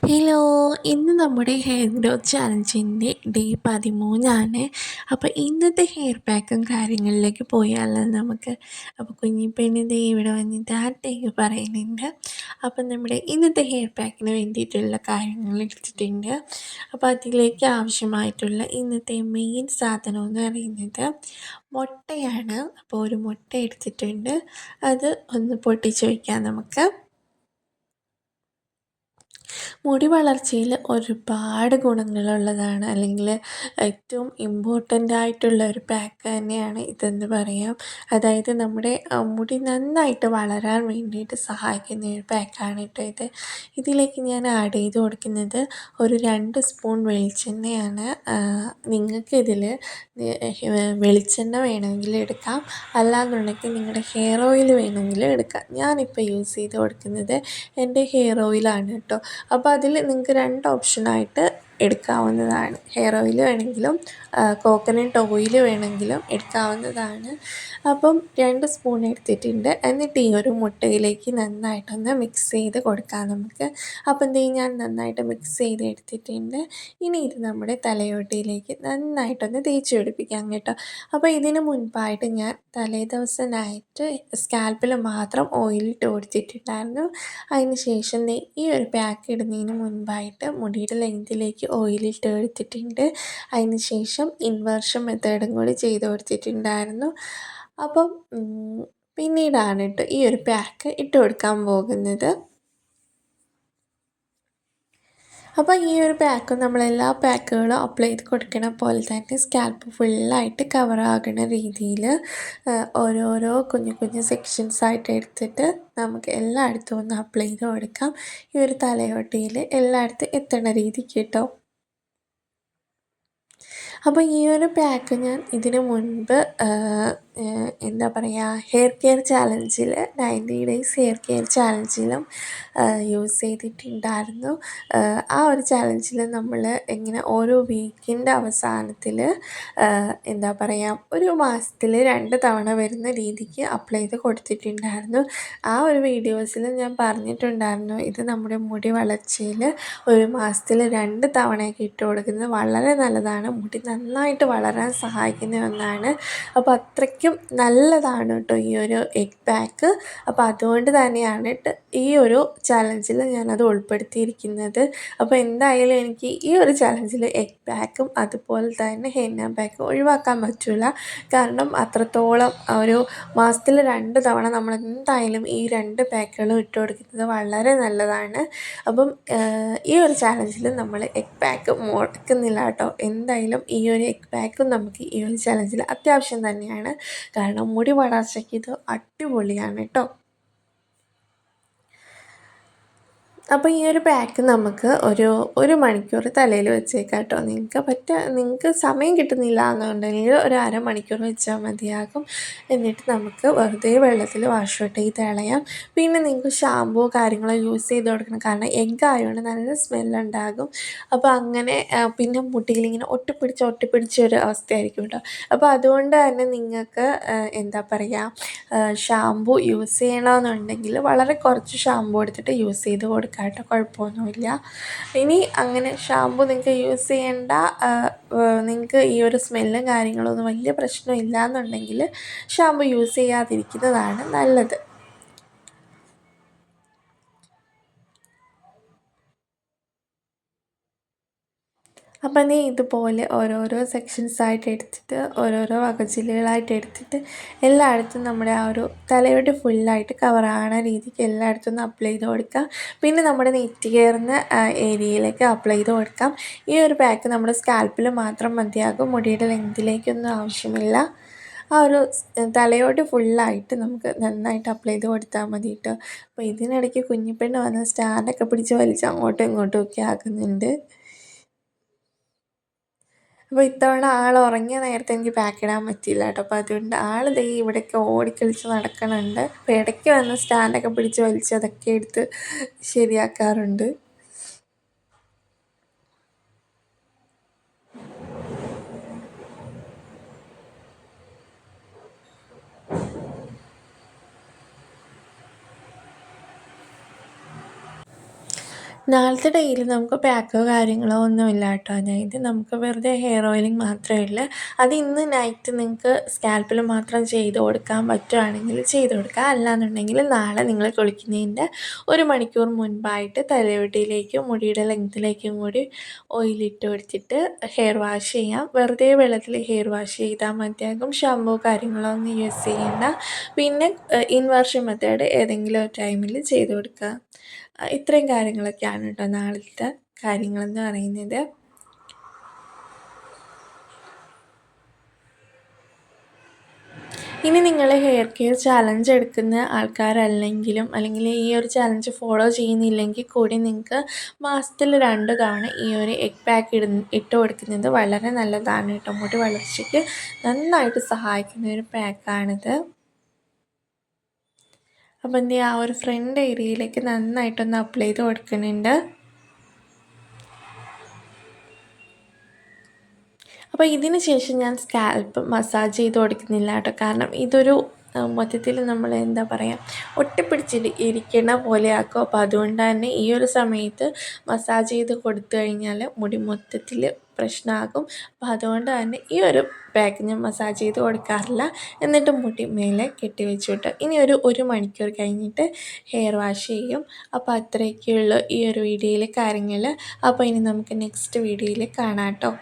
Hello! ഇന്ന് നമ്മുടെ hair growth ചാലഞ്ചിൻ്റെ day 13 അപ്പോൾ ഇന്നത്തെ ഹെയർ പാക്കും കാര്യങ്ങളിലേക്ക് പോയാലോ നമുക്ക്. അപ്പോൾ കുഞ്ഞിപ്പെണ്ണ് ദേ ഇവിടെ വന്നിട്ട് ടാറ്റയൊക്കെ പറയുന്നുണ്ട്. അപ്പം നമ്മുടെ ഇന്നത്തെ ഹെയർ പാക്കിന് വേണ്ടിയിട്ടുള്ള കാര്യങ്ങൾ എടുത്തിട്ടുണ്ട്. അപ്പോൾ അതിലേക്ക് ആവശ്യമായിട്ടുള്ള ഇന്നത്തെ മെയിൻ സാധനം എന്ന് പറയുന്നത് മുട്ടയാണ്. അപ്പോൾ ഒരു മുട്ട എടുത്തിട്ടുണ്ട്. അത് ഒന്ന് പൊട്ടിച്ച് വയ്ക്കാം നമുക്ക്. മുടി വളർച്ചയിൽ ഒരുപാട് ഗുണങ്ങളുള്ളതാണ്, അല്ലെങ്കിൽ ഏറ്റവും ഇമ്പോർട്ടൻ്റ് ആയിട്ടുള്ള ഒരു പാക്ക് തന്നെയാണ് ഇതെന്ന് പറയാം. അതായത് നമ്മുടെ മുടി നന്നായിട്ട് വളരാൻ വേണ്ടിയിട്ട് സഹായിക്കുന്ന ഒരു പാക്കാണ് കേട്ടോ ഇത്. ഇതിലേക്ക് ഞാൻ ആഡ് ചെയ്ത് കൊടുക്കുന്നത് ഒരു 2 സ്പൂൺ വെളിച്ചെണ്ണയാണ്. നിങ്ങൾക്ക് ഇതിൽ വെളിച്ചെണ്ണ വേണമെങ്കിൽ എടുക്കാം, അല്ലാന്നുണ്ടെങ്കിൽ നിങ്ങളുടെ ഹെയർ ഓയിൽ വേണമെങ്കിൽ എടുക്കാം. ഞാനിപ്പോൾ യൂസ് ചെയ്ത് കൊടുക്കുന്നത് എൻ്റെ ഹെയർ ഓയിലാണ് കേട്ടോ. അപ്പോൾ അതിൽ നിങ്ങൾക്ക് 2 ഓപ്ഷനായിട്ട് എടുക്കാവുന്നതാണ്. ഹെയർ ഓയിൽ വേണമെങ്കിലും കോക്കനട്ട് ഓയിൽ വേണമെങ്കിലും എടുക്കാവുന്നതാണ്. അപ്പം 2 സ്പൂൺ എടുത്തിട്ടുണ്ട്. എന്നിട്ട് ഈ ഒരു മുട്ടയിലേക്ക് നന്നായിട്ടൊന്ന് മിക്സ് ചെയ്ത് കൊടുക്കാം നമുക്ക്. അപ്പം എന്ത് ചെയ്യും, ഞാൻ നന്നായിട്ട് മിക്സ് ചെയ്ത് എടുത്തിട്ടുണ്ട്. ഇനി ഇത് നമ്മുടെ തലയോട്ടിയിലേക്ക് നന്നായിട്ടൊന്ന് തേച്ച് പിടിപ്പിക്കാം കേട്ടോ. അപ്പോൾ ഇതിന് മുൻപായിട്ട് ഞാൻ തലേ ദിവസം നൈറ്റ് സ്കാൽപ്പിൽ മാത്രം ഓയിലിട്ട് കൊടുത്തിട്ടുണ്ടായിരുന്നു. അതിന് ശേഷം ഈ ഒരു പാക്ക് ഇടുന്നതിന് മുൻപായിട്ട് മുടിയുടെ ലെങ്തിലേക്ക് ഓയിലിട്ട് എടുത്തിട്ടുണ്ട്. അതിന് ശേഷം ഇൻവേർഷൻ മെത്തേഡും കൂടി ചെയ്ത് കൊടുത്തിട്ടുണ്ടായിരുന്നു. അപ്പം പിന്നീടാണ് കേട്ടോ ഈ ഒരു പാക്ക് ഇട്ട് കൊടുക്കാൻ പോകുന്നത്. അപ്പോൾ ഈ ഒരു പാക്ക് നമ്മളെല്ലാ പാക്കുകളും അപ്ലൈ ചെയ്ത് കൊടുക്കണ പോലെ തന്നെ സ്കാൽപ്പ് ഫുള്ളായിട്ട് കവറാകുന്ന രീതിയിൽ ഓരോരോ കുഞ്ഞു കുഞ്ഞു സെക്ഷൻസായിട്ട് എടുത്തിട്ട് നമുക്ക് എല്ലായിടത്തും ഒന്ന് അപ്ലൈ ചെയ്ത് കൊടുക്കാം. ഈ ഒരു തലയോട്ടിയിൽ എല്ലായിടത്തും എത്തണ രീതിക്ക് കേട്ടോ. അപ്പോൾ ഈ ഒരു പാക്ക് ഞാൻ ഇതിനു മുൻപ് എന്താ പറയുക, ഹെയർ കെയർ ചാലഞ്ചിൽ 90 ഡേയ്സ് ഹെയർ കെയർ ചാലഞ്ചിലും യൂസ് ചെയ്തിട്ടുണ്ടായിരുന്നു. ആ ഒരു ചാലഞ്ചിൽ നമ്മൾ ഇങ്ങനെ ഓരോ വീക്കിൻ്റെ അവസാനത്തിൽ എന്താ പറയുക, ഒരു മാസത്തിൽ 2 തവണ വരുന്ന രീതിക്ക് അപ്ലൈ ചെയ്ത് കൊടുത്തിട്ടുണ്ടായിരുന്നു. ആ ഒരു വീഡിയോസിൽ ഞാൻ പറഞ്ഞിട്ടുണ്ടായിരുന്നു, ഇത് നമ്മുടെ മുടി വളർച്ചയിൽ ഒരു മാസത്തിൽ 2 തവണയൊക്കെ ഇട്ട് കൊടുക്കുന്നത് വളരെ നല്ലതാണ്, മുടി നന്നായിട്ട് വളരാൻ സഹായിക്കുന്ന ഒന്നാണ്. അപ്പോൾ അത്രയ്ക്കും നല്ലതാണ് കേട്ടോ ഈ ഒരു എഗ് പാക്ക്. അപ്പോൾ അതുകൊണ്ട് തന്നെയാണ് ഈ ഒരു ചാലഞ്ചിൽ ഞാനത് ഉൾപ്പെടുത്തിയിരിക്കുന്നത്. അപ്പോൾ എന്തായാലും എനിക്ക് ഈ ഒരു ചാലഞ്ചിൽ എഗ് പാക്കും അതുപോലെ തന്നെ ഹെന്ന പാക്കും ഒഴിവാക്കാൻ പറ്റില്ല. കാരണം അത്രത്തോളം ഒരു മാസത്തിൽ 2 തവണ നമ്മൾ എന്തായാലും ഈ 2 പാക്കുകളും ഇട്ട് കൊടുക്കുന്നത് വളരെ നല്ലതാണ്. അപ്പം ഈ ഒരു ചാലഞ്ചിൽ നമ്മൾ എഗ് പാക്ക് മുടക്കുന്നില്ല കേട്ടോ. എന്തായാലും ഈ ഒരു എഗ് പാക്കും നമുക്ക് ഈ ഒരു ചാലഞ്ചിൽ അത്യാവശ്യം തന്നെയാണ്. കാരണം മുടി വളർച്ചയ്ക്ക് ഇത് അടിപൊളിയാണ് കേട്ടോ. അപ്പോൾ ഈ ഒരു പാക്ക് നമുക്ക് ഒരു മണിക്കൂർ തലയിൽ വെച്ചേക്കാം കേട്ടോ. നിങ്ങൾക്ക് സമയം കിട്ടുന്നില്ല എന്നുണ്ടെങ്കിൽ ഒരു അരമണിക്കൂർ വെച്ചാൽ മതിയാകും. എന്നിട്ട് നമുക്ക് വെറുതെ വെള്ളത്തിൽ വാഷ് ഔട്ട് ചെയ്ത് കളയാം. പിന്നെ നിങ്ങൾക്ക് ഷാമ്പൂ കാര്യങ്ങളോ യൂസ് ചെയ്ത് കൊടുക്കണം, കാരണം എഗ് ആയതുകൊണ്ട് നല്ല സ്മെല്ലുണ്ടാകും. അപ്പോൾ അങ്ങനെ പിന്നെ മുടിയിലിങ്ങനെ ഒട്ടിപ്പിടിച്ചൊരു അവസ്ഥയായിരിക്കും കേട്ടോ. അപ്പോൾ അതുകൊണ്ട് തന്നെ നിങ്ങൾക്ക് എന്താ പറയുക, ഷാമ്പൂ യൂസ് ചെയ്യണമെന്നുണ്ടെങ്കിൽ വളരെ കുറച്ച് ഷാമ്പൂ എടുത്തിട്ട് യൂസ് ചെയ്ത് കൊടുക്കാം കേട്ടോ, കുഴപ്പമൊന്നുമില്ല. ഇനി അങ്ങനെ ഷാമ്പൂ നിങ്ങൾക്ക് യൂസ് ചെയ്യേണ്ട, നിങ്ങൾക്ക് ഈ ഒരു സ്മെല്ലും കാര്യങ്ങളൊന്നും വലിയ പ്രശ്നമില്ല എന്നുണ്ടെങ്കിൽ ഷാമ്പൂ യൂസ് ചെയ്യാതിരിക്കുന്നതാണ് നല്ലത്. അപ്പം നീ ഇതുപോലെ ഓരോരോ സെക്ഷൻസായിട്ട് എടുത്തിട്ട് ഓരോരോ വകച്ചിലുകളായിട്ട് എടുത്തിട്ട് എല്ലായിടത്തും നമ്മുടെ ആ ഒരു തലയോട്ടി ഫുള്ളായിട്ട് കവറാകണ രീതിക്ക് എല്ലായിടത്തും ഒന്ന് അപ്ലൈ ചെയ്ത് കൊടുക്കാം. പിന്നെ നമ്മുടെ നെറ്റി കയറുന്ന ഏരിയയിലേക്ക് അപ്ലൈ ചെയ്ത് കൊടുക്കാം. ഈ ഒരു പാക്ക് നമ്മുടെ സ്കാൽപ്പിൽ മാത്രം മതിയാകും, മുടിയുടെ ലെങ്തിലേക്കൊന്നും ആവശ്യമില്ല. ആ ഒരു തലയോട്ടി ഫുള്ളായിട്ട് നമുക്ക് നന്നായിട്ട് അപ്ലൈ ചെയ്ത് കൊടുത്താൽ മതി കേട്ടോ. അപ്പോൾ ഇതിനിടയ്ക്ക് കുഞ്ഞിപ്പെണ്ണ് വന്ന് സ്റ്റാൻഡൊക്കെ പിടിച്ച് വലിച്ച് അങ്ങോട്ടും ഇങ്ങോട്ടും ഒക്കെ ആക്കുന്നുണ്ട്. അപ്പോൾ ഇത്തവണ ആൾ ഉറങ്ങിയ നേരത്തെ എനിക്ക് പാക്ക് ഇടാൻ പറ്റിയില്ല കേട്ടോ. അപ്പോൾ അതുകൊണ്ട് ആൾ ദേ ഇവിടെയൊക്കെ ഓടിക്കളിച്ച് നടക്കണുണ്ട്. അപ്പോൾ ഇടയ്ക്ക് വന്ന് സ്റ്റാൻഡൊക്കെ പിടിച്ച് വലിച്ച് അതൊക്കെ എടുത്ത് ശരിയാക്കാറുണ്ട്. നാളത്തെ ഡേയിൽ നമുക്ക് പാക്കോ കാര്യങ്ങളോ ഒന്നുമില്ല കേട്ടോ. അതായത് നമുക്ക് വെറുതെ ഹെയർ ഓയിലിംഗ് മാത്രമേ ഉള്ളൂ. അത് ഇന്ന് നൈറ്റ് നിങ്ങൾക്ക് സ്കാൽപ്പിൽ മാത്രം ചെയ്ത് കൊടുക്കാൻ പറ്റുവാണെങ്കിൽ ചെയ്ത് കൊടുക്കുക. അല്ലാന്നുണ്ടെങ്കിൽ നാളെ നിങ്ങൾ കുളിക്കുന്നതിൻ്റെ 1 മണിക്കൂർ മുൻപായിട്ട് തലയോട്ടിയിലേക്കും മുടിയുടെ ലെങ്ത്തിലേക്കും കൂടി ഓയിലിട്ട് കൊടുത്തിട്ട് ഹെയർ വാഷ് ചെയ്യാം. വെറുതെ വെള്ളത്തിൽ ഹെയർ വാഷ് ചെയ്താൽ മതിയാകും. ഷാമ്പൂ കാര്യങ്ങളോ ഒന്നും യൂസ് ചെയ്യേണ്ട. പിന്നെ ഇൻവേർഷൻ മെത്തേഡ് ഏതെങ്കിലും ഒരു ടൈമിൽ ചെയ്ത് കൊടുക്കുക. ഇത്രയും കാര്യങ്ങളൊക്കെയാണ് കേട്ടോ നാളത്തെ കാര്യങ്ങളെന്ന് പറയുന്നത്. ഇനി നിങ്ങൾ ഹെയർ കെയർ ചാലഞ്ച് എടുക്കുന്ന ആൾക്കാരല്ലെങ്കിലും അല്ലെങ്കിൽ ഈ ഒരു ചാലഞ്ച് ഫോളോ ചെയ്യുന്നില്ലെങ്കിൽ കൂടി നിങ്ങൾക്ക് മാസത്തിൽ 2 തവണ ഈ ഒരു എഗ് പാക്ക് ഇട്ട് കൊടുക്കുന്നത് വളരെ നല്ലതാണ് കേട്ടോ. മുടി വളർച്ചയ്ക്ക് നന്നായിട്ട് സഹായിക്കുന്ന ഒരു പാക്കാണിത്. അപ്പം എന്ത് ചെയ്യുക, ആ ഒരു ഫ്രണ്ട് ഏരിയയിലേക്ക് നന്നായിട്ടൊന്ന് അപ്ലൈ ചെയ്ത് കൊടുക്കുന്നുണ്ട്. അപ്പോൾ ഇതിന് ശേഷം ഞാൻ സ്കാൽപ്പ് മസാജ് ചെയ്ത് കൊടുക്കുന്നില്ല കേട്ടോ. കാരണം ഇതൊരു മൊത്തത്തിൽ നമ്മൾ എന്താ പറയുക, ഒട്ടിപ്പിടിച്ചിട്ട് ഇരിക്കണ പോലെയാക്കും. അപ്പോൾ അതുകൊണ്ട് തന്നെ ഈ ഒരു സമയത്ത് മസാജ് ചെയ്ത് കൊടുത്തു കഴിഞ്ഞാൽ മുടി മൊത്തത്തിൽ പ്രശ്നമാകും. അപ്പോൾ അതുകൊണ്ട് തന്നെ ഈ ഒരു പാക്ക് ഞാൻ മസാജ് ചെയ്ത് കൊടുക്കാറില്ല. എന്നിട്ട് മുടി മേലെ കെട്ടി വെച്ചിട്ട് ഇനി ഒരു 1 മണിക്കൂർ കഴിഞ്ഞിട്ട് ഹെയർ വാഷ് ചെയ്യും. അപ്പോൾ അത്രയൊക്കെയുള്ളൂ ഈ ഒരു വീഡിയോയിലെ കാര്യങ്ങൾ. അപ്പോൾ ഇനി നമുക്ക് നെക്സ്റ്റ് വീഡിയോയിൽ കാണാം കേട്ടോ.